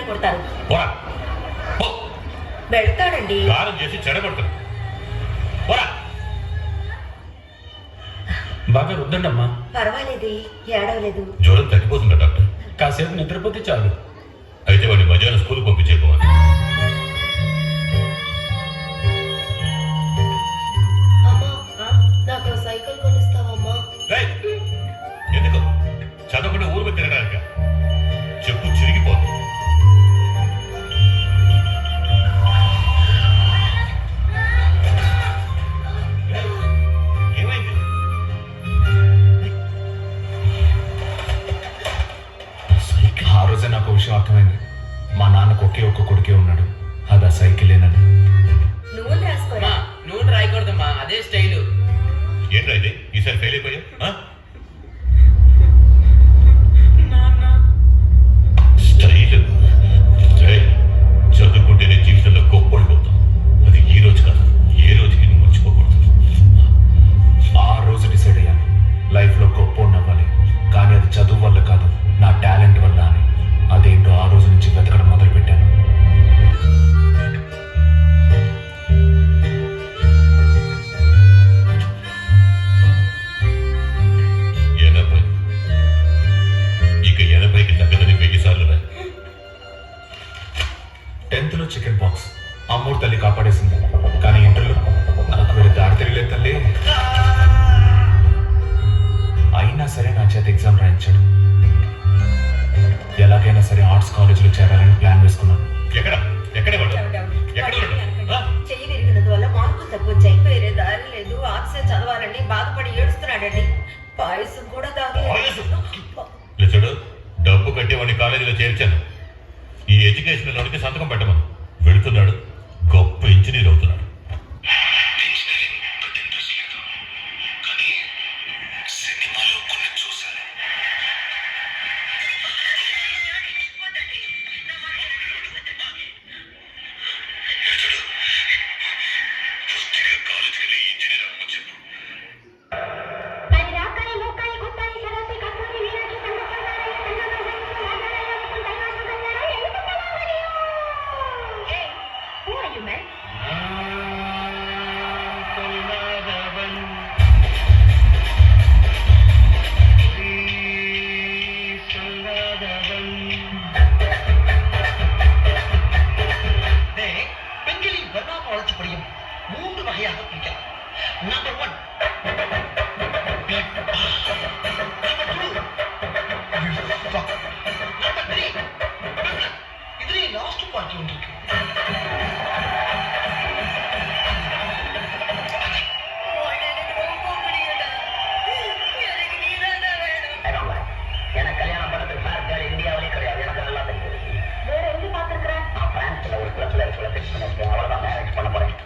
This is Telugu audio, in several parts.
పిల్లల్ని కొడతారు. వెళ్తాడండి. కారం చేసి చెడగొడతాడు. బాగా రుద్దండమ్మా. పర్వాలేదు, ఏడవలేదు. జ్వరం తగ్గిపోతుందా డాక్టర్? కాసేపు నిద్రపోతే చాలు. అయితే వాడిని మధ్యాహ్నం స్కూల్ పంపించేపోవాలి. నాకు సైకిల్ కొనిస్తావమ్మా? ఎందుకు? చదవకుండా ఊరు మీద తిరగడానిక? చెప్పు చిరిగిపోతుంది. ఏమైంది? ఆ రోజే నాకు విషయం అర్థమైంది. మా నాన్నకు ఒకే ఒక్క కొడుకే ఉన్నాడు, అది ఆ సైకిలేనని. నువ్వు రాసుకోరా. నువ్వు రాయకూడదమ్మా, అదే స్టైలు. ఏంట్రా ఇది? ఈసారి ఫెయిల్ అయిపోయా? స్టైల్ చదువుకుంటేనే జీవితంలో గొప్పడిపోతాం. అది ఈ రోజు కాదు, ఏ రోజుకి నువ్వు మర్చిపోకూడదు. ఆ రోజు డిసైడ్ అయ్యాను, లైఫ్లో గొప్ప అవ్వాలి, కానీ అది చదువు వల్ల కాదు, నా టాలెంట్ వల్ల అని. అదేంటో ఆ రోజు నుంచి వెతకడం మొదలుపెట్టాను. ఇక 80కి తగ్గదని 1000 సార్లు రా. 10th లో చికెన్ బాక్స్ అమ్మూరు తల్లి కాపాడేసింది, కానీ ఇంటర్లో నాకు వేరే దారి తెలియలేదు తల్లి. అయినా సరే నా చేత ఎగ్జామ్ రాయించాడు. ఎలాగైనా సరే ఆర్ట్స్ కాలేజీలో చేరాలని ప్లాన్ వేసుకున్నాను. చెయ్యి విరిగినందువల్ల మార్కులు తక్కువచ్చాయి. వేరే దారి లేదు, ఆర్ట్స్ చదవాలని బాధపడి ఏడుస్తున్నాడండి. పాయసం కూడా చూడు, డబ్బు కట్టి వాడిని కాలేజీలో చేర్చాను. ఈ ఎడ్యుకేషన్ లోనికి సంతకం పెట్టమను. వెళుతున్నాడు, గొప్ప ఇంజనీర్ అవుతున్నాడు. மூன்று வகையாக பிரிக்கலாம். நம்பர் 1 நம்பர் 3 இதுல லாஸ்ட் பார்ட்டி ஒன்று இருக்கு. எனக்கு கல்யாணம் பண்றதுக்கு சார் பேர் இந்தியாவிலே கிடையாது, எனக்கு நல்லா தெரியும். வேற எங்க பாத்துருக்கேன்? நான் பிரான்ஸ்ல ஒரு கிளப்ல இருக்குள்ள ஃபிக்ஸ் பண்ணிருக்கேன். அவ்வளவுதான் மேரேஜ் பண்ண போறேன்.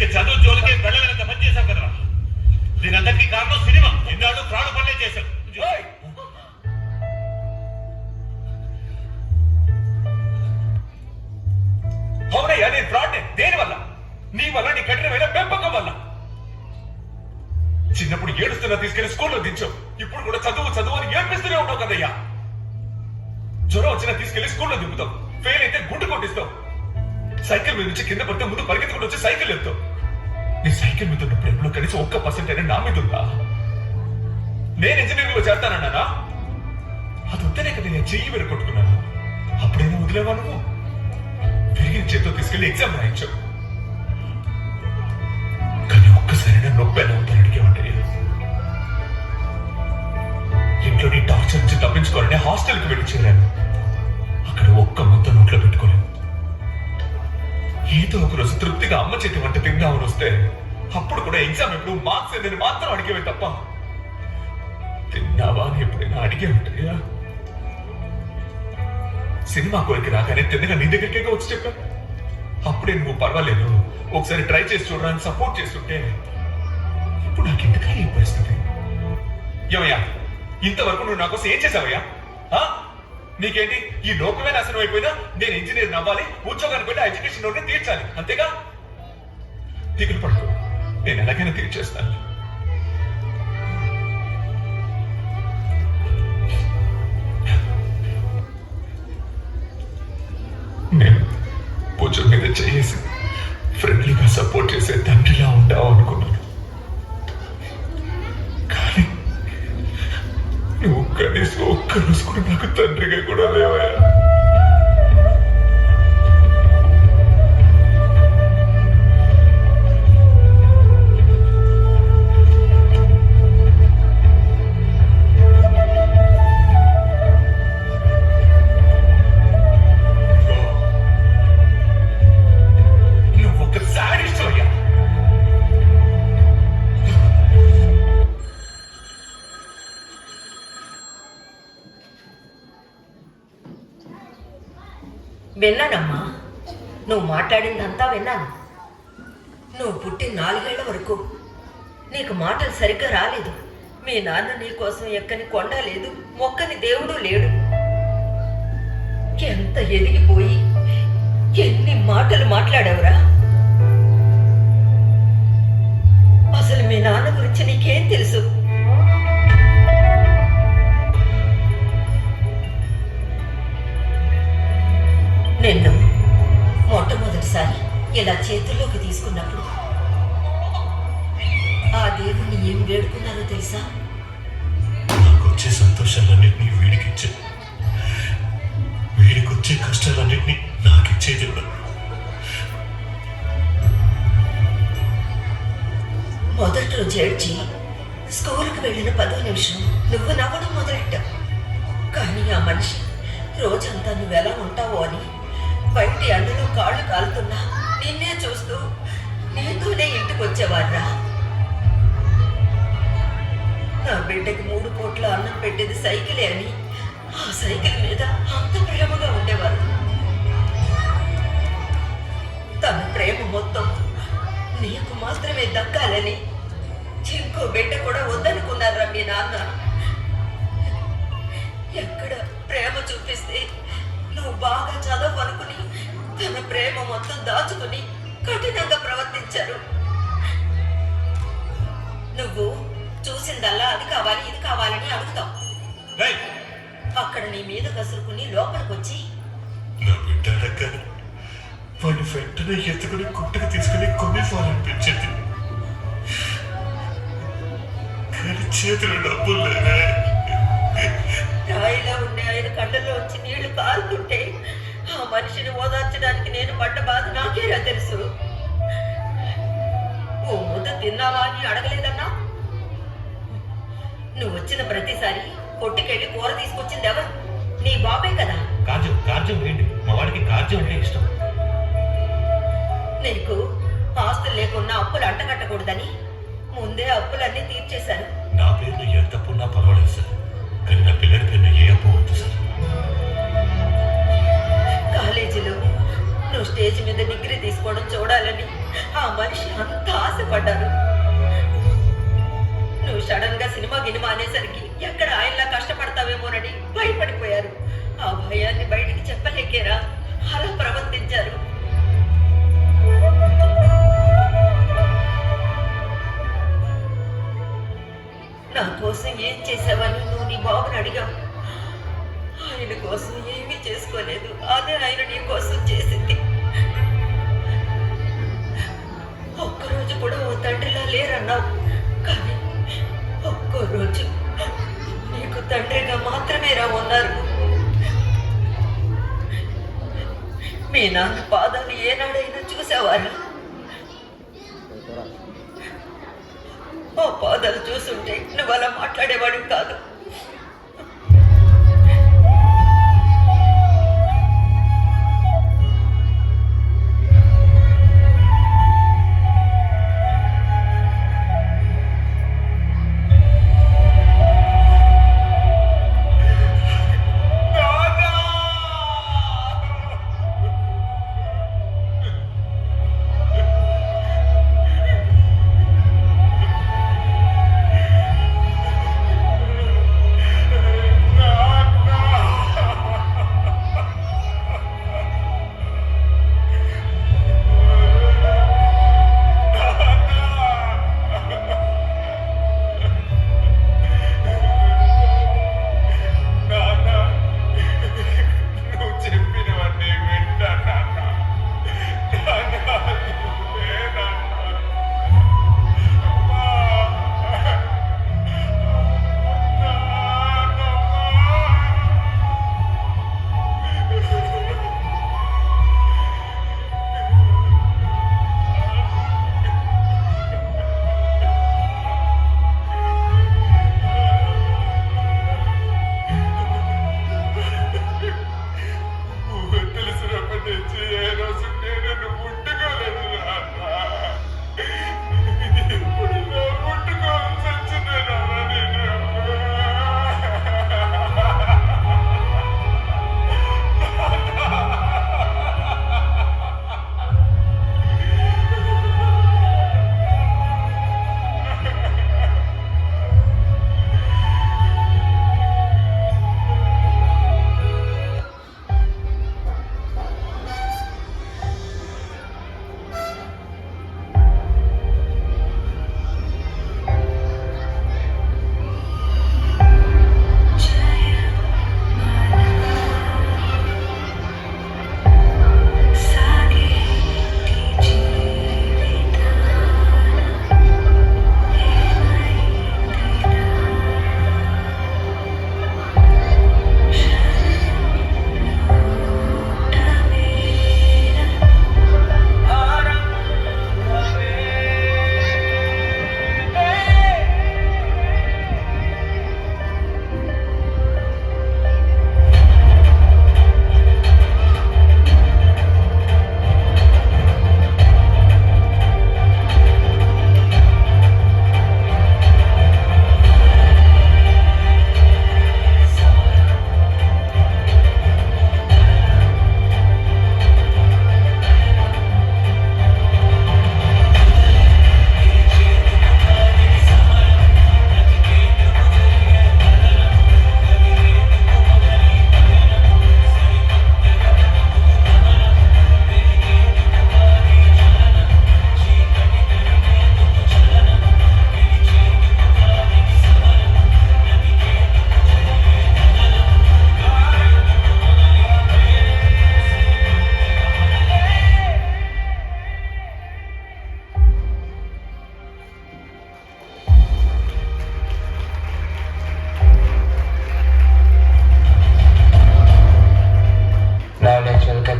ఇక చదువు జోలికి వెళ్ళలేనంత పని చేశావు కదరా. దీనంతటికీ కారణం సినిమా. ఇన్నాళ్ళు ప్రాణ పనులే చేశావు. అవునయ్యా, నేను ఫ్రాడ్. దేని వల్ల? నీ వల్ల, నీ కఠినమైన పెంపకం వల్ల. చిన్నప్పుడు ఏడుస్తున్నా తీసుకెళ్లి స్కూల్లో దించావు. ఇప్పుడు కూడా చదువు చదువు అని ఏడ్పిస్తూనే ఉంటావు కదయ్యా. జ్వరం వచ్చినా తీసుకెళ్లి స్కూల్లో దింపుతావు. ఫెయిల్ అయితే గుండు కొట్టిస్తావు. సైకిల్ మీద నుంచి కింద పడితే ముందు పరిగెత్తుకుంటూ వచ్చి సైకిల్ ఎత్తావు. నీ సైకిల్ మీద ఉన్న ప్రేమలో కనీసం 1% అయినా నా మీద ఉందా? నేను ఇంజనీరింగ్ లో చేస్తానన్నానా? అది వద్దనే కదా నేను చెయ్యి మీద కొట్టుకున్నాను. అప్పుడైనా వదిలేవా నువ్వు? పెరిగిన చేతితో తీసుకెళ్లి ఎగ్జామ్ రాయించావు. కానీ ఒక్కసారైనా నొప్పి ఎలా అవుతాను అడిగేవంటే. ఇంట్లో నీ టార్చర్ నుంచి తప్పించుకోవాలని హాస్టల్కి వెళ్ళి చేరాను. అక్కడ ఒక్క ముద్ద నోట్లో పెట్టుకోలేను. ఏదో ఒక రోజు తృప్తిగా అమ్మ చేతి వంట తిందామని వస్తే అప్పుడు కూడా ఎగ్జామ్ ఎప్పుడు మార్క్స్ నేను మాత్రం అడిగేవి తప్ప తిన్నావా అని ఎప్పుడైనా అడిగే ఉంటాయా? సినిమా కోరిక రాగానే తిన్నగా నీ దగ్గరికే వచ్చి చెప్పాను. అప్పుడే నువ్వు పర్వాలేదు, ఒకసారి ట్రై చేసి చూడడానికి సపోర్ట్ చేస్తుంటే ఇప్పుడు నాకు ఎందుకా ఈ పరిస్థితి? ఏమయ్యా, ఇంతవరకు నువ్వు నా కోసం ఏం చేసావయ్యా? నీకేంటి, ఈ లోకమే నాశనం అయిపోయినా నేను ఇంజనీర్ అవ్వాలి, ఉద్యోగానికి వెళ్ళి ఎడ్యుకేషన్ లోనే తీర్చాలి, అంతేగా? దిగులు పడుకో, నేను ఎలాగైనా తీర్చేస్తాను. నేను భుజం మీద చేసి ఫ్రెండ్లీగా సపోర్ట్ చేసే తండ్రిలా ఉంటావు అనుకున్నాను. కానీ నువ్వు కనీసం ఒక్కరోజు కూడా నాకు తండ్రిగా కూడా లేవయ్యా. విన్నానమ్మా, నువ్వు మాట్లాడిందంతా విన్నాను. నువ్వు పుట్టిన 4 ఏళ్ల వరకు నీకు మాటలు సరిగ్గా రాలేదు. మీ నాన్న నీ కోసం ఎక్కని కొండ లేదు, మొక్కని దేవుడు లేడు. ఎంత ఎదిగిపోయి ఎన్ని మాటలు మాట్లాడావురా? అసలు మీ నాన్న గురించి నీకేం తెలుసు? నిన్ను మొట్టమొదటిసారి ఇలా చేతుల్లోకి తీసుకున్నప్పుడు ఆ దేవుణ్ణి ఏం వేడుకున్నారో తెలుసా? నాకు వచ్చే సంతోషాలన్నింటినీ వీడికిచ్చే, వీడికొచ్చే కష్టాలన్నింటినీ నాకిచ్చే దేవుడు. మొదటి రోజు ఏడ్చి స్కూల్కి వెళ్ళిన 10వ నిమిషం నువ్వు నవ్వడం మొదలెట్టావు. కానీ ఆ మనిషి రోజంతా నువ్వెలా ఉంటావో అని బయటి అందులో కాళ్ళు కాలుతున్నా నిన్నే చూస్తూ నీతోనే ఇంటికి వచ్చేవాడ్రా. నా బిడ్డకి 3 పూట్ల అన్నం పెట్టేది సైకిలే అని ఆ సైకిల్ మీద అంత ప్రేమగా ఉండేవారు. తన ప్రేమ మొత్తం నీకు మాత్రమే దక్కాలని ఇంకో బిడ్డ కూడా వద్దనుకున్నారా మీ నాన్న. ఎక్కడ ప్రేమ చూపిస్తే నువ్వు బాగా చదవనుకుని తన ప్రేమ మొత్తం దాచుకుని కఠినంగా ప్రవర్తించారు. నువ్వు చూసిందల్లా అది కావాలి ఇది కావాలని అడుగుతావు. అక్కడ నీ మీద కసురుకుని లోపలికి వచ్చి నా బిడ్డ అడగగానే వాడిని వెంటనే ఎత్తుకుని కుట్టుకు తీసుకుని కొనివ్వాలనిపించింది. కానీ చేతులు డబ్బులు లేవే. రాయిలా ఉండే ఆయన కళ్ళల్లో వచ్చి నీళ్లు కారుతుంటే ఆ మనిషిని ఓదార్చడానికి నేను పడ్డ బాధ నాకేరా తెలుసు. ఓ ముద్ద తిన్నావా అని అడగలేదన్నా? నువ్వు వచ్చిన ప్రతిసారి కొట్టుకెళ్ళి కూర తీసుకొచ్చింది ఎవరు? నీ బాబే కదా. కార్జం వేయండి, మా వాడికి కార్జం అంటే ఇష్టం. నీకు ఆస్తులు లేకున్నా అప్పులు అంటకట్టకూడదని ముందే అప్పులన్నీ తీర్చేశాను. నా పేరును ఎంత అప్పున్నా పర్వాలేదు సార్, కానీ నా పిల్లడి పేరున ఏ అప్పు వద్దు సార్. కాలేజీలో నువ్వు స్టేజ్ మీద డిగ్రీ తీసుకోవడం చూడాలని ఆ మనిషి అంత భయాన్ని బయటికి చెప్పలేకేరా అలా ప్రవర్తించారు. నా కోసం ఏం చేసావని నువ్వు నీ బాబుని అడిగావు. ఆయన కోసం ఏమీ చేసుకోలేదు. అదే ఆయన నీ కోసం చేసింది. ఒక్కరోజు కూడా ఓ తండ్రిలా లేరన్నావు, కానీ ఒక్కో రోజు నీకు తండ్రిగా మాత్రమే రా ఉన్నారు. మీ నాన్న పాదాలు ఏనాడైనా చూసావారా? ఆ పాదాలు చూస్తుంటే నువ్వు అలా మాట్లాడేవాడివి కాదు.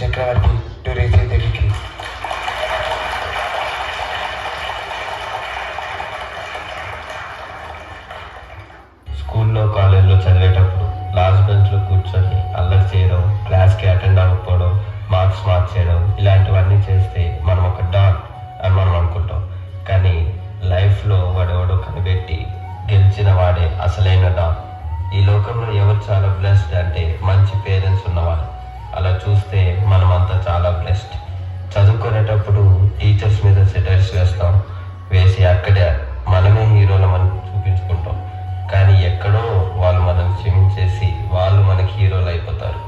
చక్రవర్తి టు రిసీవ్ ది డిగ్రీ. స్కూల్లో కాలేజ్లో చదివేటప్పుడు లాస్ట్ బెంచ్లో కూర్చొని అల్లరి చేయడం, క్లాస్కి అటెండ్ అవ్వకపోవడం, మార్క్స్ మార్చేయడం, ఇలాంటివన్నీ చేస్తే మనం ఒక డాన్ అని మనం అనుకుంటాం. కానీ లైఫ్లో వాడెవడో కనిపెట్టి గెలిచిన వాడే అసలైన డాన్. ఈ లోకంలో ఎవరు చాలా బ్లెస్డ్ అంటే మంచి పేరెంట్స్ ఉన్నవారు. అలా చూస్తే మనమంతా చాలా బ్లెస్డ్. చదువుకునేటప్పుడు టీచర్స్ మీద సెటైర్స్ వేసి అక్కడే మనమే హీరోలమని చూపించుకుంటాం. కానీ ఎక్కడో వాళ్ళు మనం క్షమించేసి వాళ్ళు మనకి హీరోలు అయిపోతారు.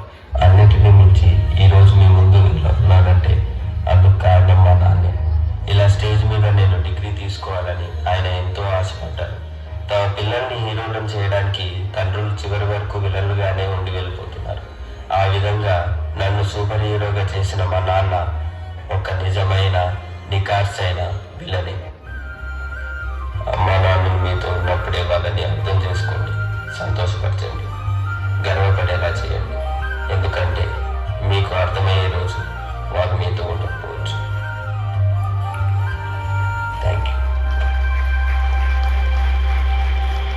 చూసుకోవాలని ఆయన ఎంతో ఆశపడ్డారు. తమ పిల్లల్ని హీరోలను చేయడానికి తండ్రులు చివరి వరకు విలన్లుగానే ఉండి వెళ్ళిపోతున్నారు. ఆ విధంగా నన్ను సూపర్ హీరోగా చేసిన మా నాన్న ఒక నిజమైన నికార్సైన విలనే. అమ్మా నాన్నలు మీతో ఉన్నప్పుడే వాళ్ళని అర్థం చేసుకోండి, సంతోషపరచండి, గర్వపడేలా చేయండి.